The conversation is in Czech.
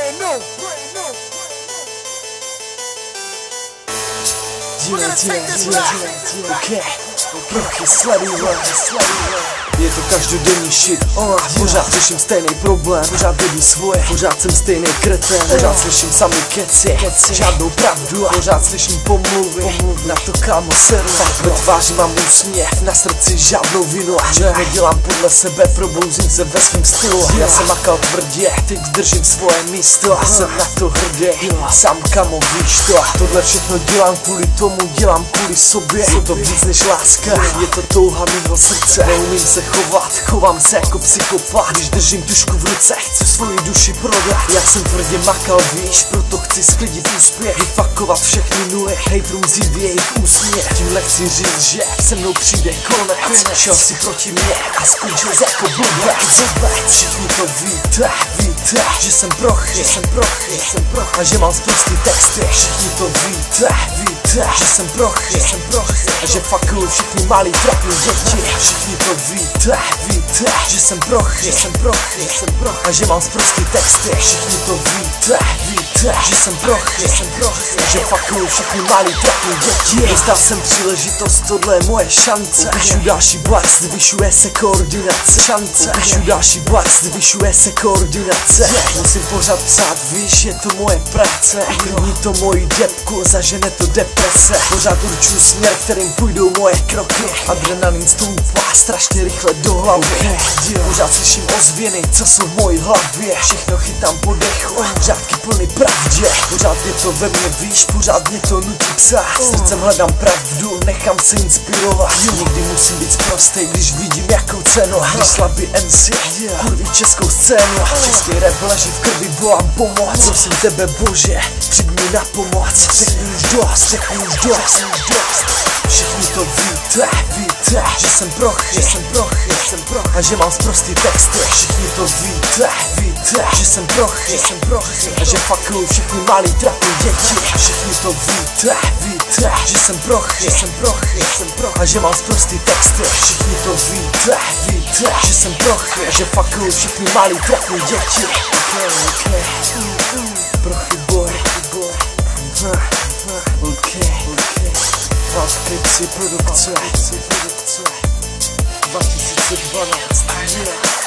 brand new. We're gonna take this back. Prachy sleduj. Je to každodenní shit, pořád řeším stejný problém, pořád jedu svoje, pořád jsem stejný kretén, pořád slyším samý keci, žádnou pravdu, pořád slyším pomluvy, na to kámo seru, ve tváři mám úsměv, na srdci žádnou vinu, všechno dělám podle sebe, probouzím se ve svým stylu, já jsem makal tvrdě, teď držím svoje místo, jsem na to hrdý, sám kamo víš to, tohle všechno dělám kvůli tomu, dělám kvůli sobě, je to víc než láska, je to touha mýho srdce, neumím se chovat, chovám se jako psychopat, když držím tušku v ruce, chci svoji duši prodat. Jak jsem tvrdě makal, víš, proto chci sklidit úspěch, vyfakovat všechny nuly, hejtrům vzít jejich úsměv. Tímhle chci říct, že se mnou přijde konec, šel si proti mě a skončil jako blbec. Všichni to víte, že jsem prochy, a že mám sprostý texty. Všichni to víte, že jsem prochy, a že fakuju všechny malý trapný děti. Všichni to víte, že jsem prochy, a že mám sprostý texty. Všichni to víte, že jsem prochy, a že fakuju všechny malý trapný děti. Dostal jsem příležitost, tohle je moje šance. Upíšu další blast, zvyšuje se koordinace. Upíšu další blast, zvyšuje se koordinace. Musím pořád psát, víš, je to moje práce. Uklidní to moji depku, zažene to deprese. Pořád určuju směr, kterým půjdou moje kroky. Adrenalin stoupá strašně rychle do hlavy. Pořád slyším ozvěny, co jsou v mojí hlavě. Všechno chytám po dechu, řádky plný pravdě. Pořád je to ve mně, víš, pořád mě to nutí psát. Srdcem hledám pravdu, nechám se inspirovat. Někdy musím být sprostej, když vidím jakou cenu. Když slabý MC, kurví českou scénu. Český rap leží v krvi, volám pomoc. Prosím tebe bože, přijď mi na pomoc. Řekni už dost. Všichni to víte, že jsem prochy, a že mám sprostý texty. Všichni to víte, že jsem prochy, a že fakuju všechny malý trapný děti. Všichni to víte, že jsem prochy, a že mám sprostý texty. Všichni to víte, že jsem prochy, a že fakuju všechny malý trapný děti. Prochy boy. Transkripci produkce 2012.